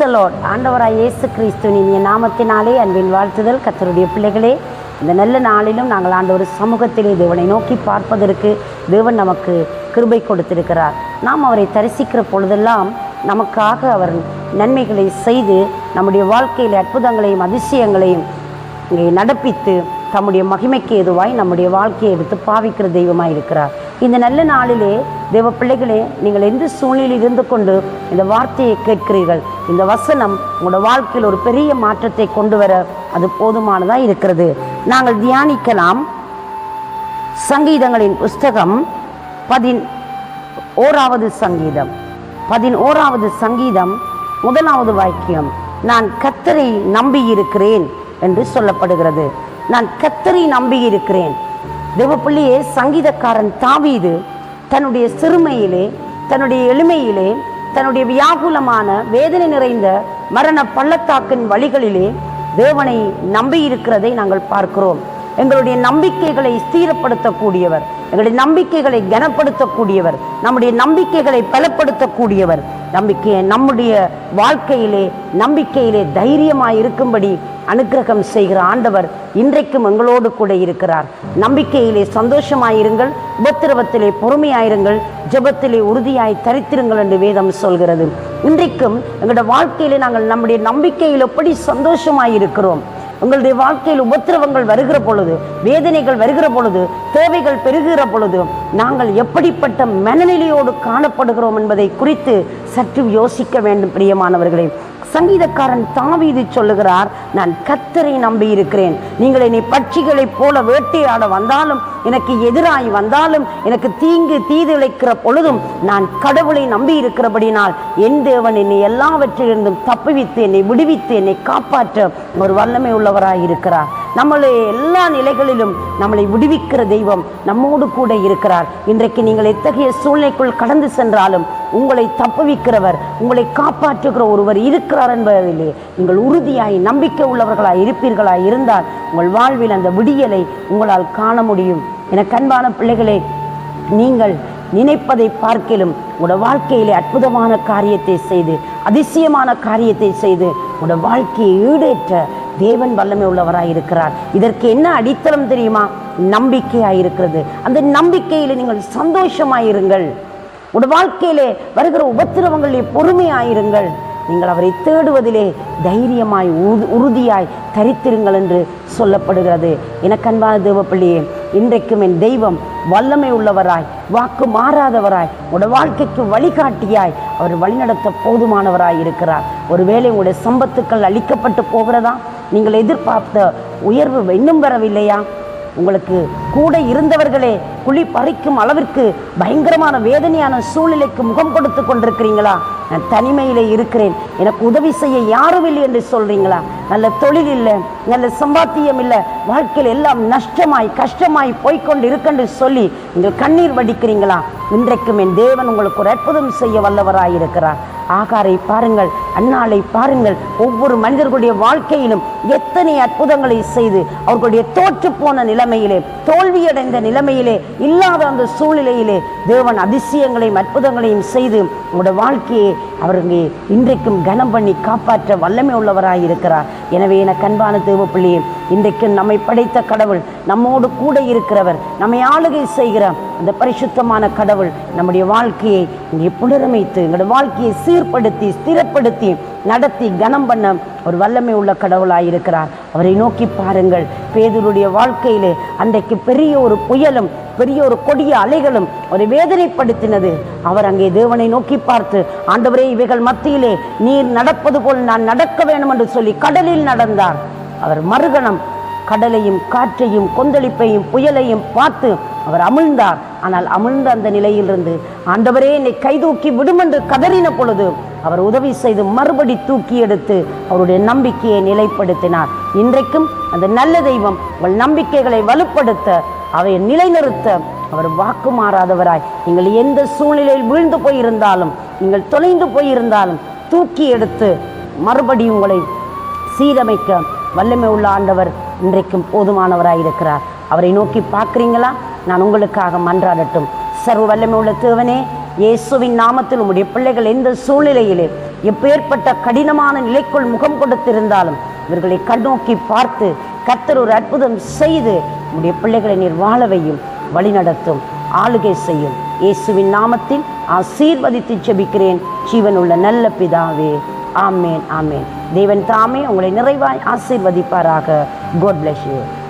தி Lord. ஆண்டவராய் இயேசு கிறிஸ்துவின் இனிய நாமத்தினாலே அன்பின் வாழ்த்துதல். கர்த்தருடைய பிள்ளைகளே, இந்த நல்ல நாளிலும் நாங்கள் ஆண்டவர் சமூகத்திலே தேவனை நோக்கி பார்ப்பதற்கு தேவன் நமக்கு கிருபை கொடுத்திருக்கிறார். நாம் அவரை தரிசிக்கிற பொழுதெல்லாம் நமக்காக அவர் நன்மைகளை செய்து நம்முடைய வாழ்க்கையில் அற்புதங்களையும் அதிசயங்களையும் இங்கே நடப்பித்து தம்முடைய மகிமைக்கு எதுவாய் நம்முடைய வாழ்க்கையை எடுத்து பாவிக்கிற தெய்வமாக இருக்கிறார். இந்த நல்ல நாளிலே தேவ பிள்ளைகளே, நீங்கள் எந்த சூழ்நிலையில் இருந்து கொண்டு இந்த வார்த்தையை கேட்கிறீர்கள், இந்த வசனம் உங்களோட வாழ்க்கையில் ஒரு பெரிய மாற்றத்தை கொண்டு வர அது போதுமானதாக இருக்கிறது. நாங்கள் தியானிக்கலாம். சங்கீதங்களின் புஸ்தகம் 11வது சங்கீதம் 11வது சங்கீதம் 1வது வாக்கியம், நான் கர்த்தரை நம்பியிருக்கிறேன் என்று சொல்லப்படுகிறது. நான் கர்த்தரை நம்பியிருக்கிறேன். தேவப்பிள்ளையே, சங்கீதக்காரன் தாவீது தன்னுடைய சிறுமையிலே, தன்னுடைய எளிமையிலே, தன்னுடைய வியாகுலமான வேதனை நிறைந்த மரண பள்ளத்தாக்கின் வழிகளிலே தேவனை நம்பியிருக்கிறதை நாங்கள் பார்க்கிறோம். எங்களுடைய நம்பிக்கைகளை ஸ்திரப்படுத்தக்கூடியவர், எங்களுடைய நம்பிக்கைகளை கனப்படுத்தக்கூடியவர், நம்முடைய நம்பிக்கைகளை பலப்படுத்தக்கூடியவர், நம்முடைய நம்பிக்கையிலே தைரியமாய் இருக்கும்படி அனுக்கிரகம் செய்கிற ஆண்டவர் இன்றைக்கும் எங்களோடு கூட இருக்கிறார். நம்பிக்கையிலே சந்தோஷமாயிருங்கள், உபத்திரவத்திலே பொறுமையாயிருங்கள், ஜெபத்திலே உறுதியாய் தரித்திருங்கள் என்று வேதம் சொல்கிறது. இன்றைக்கும் எங்களுடைய வாழ்க்கையிலே நாங்கள் நம்முடைய நம்பிக்கையில் எப்படி சந்தோஷமாயிருக்கிறோம்? உங்களுடைய வாழ்க்கையில் உபத்திரவங்கள் வருகிற பொழுது, வேதனைகள் வருகிற பொழுது, தேவைகள் பெருகிற பொழுது நாங்கள் எப்படிப்பட்ட மனநிலையோடு காணப்படுகிறோம் என்பதை குறித்து சற்று யோசிக்க வேண்டும். பிரியமானவர்களே, சங்கீதக்காரன் தாவீது சொல்லுகிறார், நான் கர்த்தரை நம்பி இருக்கிறேன். நீங்கள் என்னை பட்சிகளைப் போல வேட்டையாட வந்தாலும், எனக்கு எதிராய் வந்தாலும், எனக்கு தீது இழைக்கிற பொழுதும் நான் கடவுளை நம்பி இருக்கிறபடினால் என் தேவன் என்னை எல்லாவற்றிலிருந்தும் தப்புவித்து என்னை விடுவித்து என்னை காப்பாற்ற ஒரு வல்லமை உள்ளவராய் இருக்கிறார். நம்மளுடைய எல்லா நிலைகளிலும் நம்மளை விடுவிக்கிற தெய்வம் நம்மோடு கூட இருக்கிறார். இன்றைக்கு நீங்கள் எத்தகைய சூழ்நிலைக்குள் கடந்து சென்றாலும் உங்களை தப்புவிக்கிறவர், உங்களை காப்பாற்றுகிற ஒருவர் இருக்கிறார் என்பதிலே நீங்கள் உறுதியாய் நம்பிக்கை உள்ளவர்களாய் இருப்பீர்களாய் இருந்தால் உங்கள் வாழ்வில் அந்த விடியலை உங்களால் காண முடியும். எனக்கு அன்பான பிள்ளைகளே, நீங்கள் நினைப்பதை பார்க்கிலும் உங்களோட வாழ்க்கையிலே அற்புதமான காரியத்தை செய்து, அதிசயமான காரியத்தை செய்து உங்களோட வாழ்க்கையை ஈடேற்ற தேவன் வல்லமை உள்ளவராய் இருக்கிறார். இதற்கு என்ன அடித்தளம் தெரியுமா? நம்பிக்கையாயிருக்கிறது. அந்த நம்பிக்கையிலே நீங்கள் சந்தோஷமாயிருங்கள். உங்களோட வாழ்க்கையிலே வருகிற உபத்திரவங்களிலே பொறுமையாயிருங்கள். நீங்கள் அவரை தேடுவதிலே தைரியமாய் உறுதியாய் தரித்திருங்கள் என்று சொல்லப்படுகிறது. எனக்கு அன்பான தேவப்பிள்ளையே, இன்றைக்கும் என் தெய்வம் வல்லமை உள்ளவராய், வாக்கு மாறாதவராய், உங்களோட வாழ்க்கைக்கு வழிகாட்டியாய் அவர் வழிநடத்த போதுமானவராய் இருக்கிறார். ஒருவேளை உங்களுடைய சம்பத்துக்கள் அளிக்கப்பட்டு போகிறதா? நீங்கள் எதிர்பார்த்த உயர்வு இன்னும் வரவில்லையா? உங்களுக்கு கூட இருந்தவர்களே குழி பறிக்கும் அளவிற்கு பயங்கரமான வேதனையான சூழ்நிலைக்கு முகம் கொடுத்து கொண்டிருக்கிறீங்களா? நான் தனிமையிலே இருக்கிறேன், எனக்கு உதவி செய்ய யாரும் இல்லை என்று சொல்றீங்களா? நல்ல தொழில் இல்லை, நல்ல சம்பாத்தியம் இல்லை, வாழ்க்கையில் எல்லாம் நஷ்டமாய் கஷ்டமாய் போய்கொண்டு இருக்கென்று சொல்லி நீங்கள் கண்ணீர் வடிக்கிறீங்களா? இன்றைக்கும் என் தேவன் உங்களுக்கு ஒரு அற்புதம் செய்ய வல்லவராயிருக்கிறார். ஆகாரை பாருங்கள், அன்னாளை பாருங்கள், ஒவ்வொரு மனிதர்களுடைய வாழ்க்கையிலும் எத்தனை அற்புதங்களை செய்து அவர்களுடைய தோற்று போன நிலைமையிலே, தோல்வியடைந்த நிலைமையிலே, இல்லாத அந்த சூழ்நிலையிலே தேவன் அதிசயங்களையும் அற்புதங்களையும் செய்து உங்களுடைய வாழ்க்கையை அவர்கள் இன்றைக்கும் கனம் பண்ணி காப்பாற்ற வல்லமை உள்ளவராயிருக்கிறார். எனவே எனக்கு அன்பான தேவப்பிள்ளையே, இன்றைக்கும் நம்மை படைத்த கடவுள், நம்மோடு கூட இருக்கிறவர், நம்மை ஆளுகை செய்கிற அந்த பரிசுத்தமான கடவுள் நம்முடைய வாழ்க்கையை இங்கே புனரமைத்து எங்களுடைய வாழ்க்கையை சீர்படுத்தி ஸ்திரப்படுத்தி நடத்தி கனம் பண்ண ஒரு வல்லமை உள்ள கடவுளாயிருக்கிறார். அவரை நோக்கி பாருங்கள். பேதுருடைய வாழ்க்கையிலே அன்றைக்கு பெரிய ஒரு புயலும் பெரிய ஒரு கொடிய அலைகளும் ஒரு வேதனைப்படுத்தினது. அவர் அங்கே தேவனை நோக்கி பார்த்து, ஆண்டவரே, இவைகள் மத்தியிலே நீர் நடப்பது போல் நான் நடக்க வேண்டும் என்று சொல்லி கடலில் நடந்தார். அவர் மறுகணம் கடலையும் காற்றையும் கொந்தளிப்பையும் புயலையும் பார்த்து அவர் அமிழ்ந்தார். ஆனால் அமிழ்ந்த அந்த நிலையிலிருந்து, ஆண்டவரே, என்னை கைதூக்கி விடும் என்று கதறின பொழுது அவர் உதவி செய்து மறுபடி தூக்கி எடுத்து அவருடைய நம்பிக்கையை நிலைப்படுத்தினார். இன்றைக்கும் அந்த நல்ல தெய்வம் உங்கள் நம்பிக்கைகளை வலுப்படுத்த, அவை நிலைநிறுத்த அவர் வாக்கு மாறாதவராய், நீங்கள் எந்த சூழ்நிலையில் வீழ்ந்து போயிருந்தாலும், நீங்கள் தொலைந்து போயிருந்தாலும் தூக்கி எடுத்து மறுபடி உங்களை சீரமைக்க வல்லமை உள்ள ஆண்டவர் இன்றைக்கும் போதுமானவராயிருக்கிறார். அவரை நோக்கி பார்க்குறீங்களா? நான் உங்களுக்காக மன்றாடட்டும். சர்வ வல்லமை உள்ள தேவனே, இயேசுவின் நாமத்தில் உம்முடைய பிள்ளைகள் எந்த சூழ்நிலையிலே எப்பேற்பட்ட கடினமான நிலைக்குள் முகம் கொடுத்திருந்தாலும் இவர்களை கண்ணோக்கி பார்த்து கர்த்தர் ஒரு அற்புதம் செய்து உடைய பிள்ளைகளை நீர் வாழவையும் வழிநடத்தும் ஆளுகை செய்யும். இயேசுவின் நாமத்தில் ஆசீர்வதித்து ஜெபிக்கிறேன் ஜீவனுள்ள நல்ல பிதாவே. ஆமேன் ஆமேன். தேவன் தாமே உங்களை நிறைவாய் ஆசீர்வதிப்பாராக. God bless you.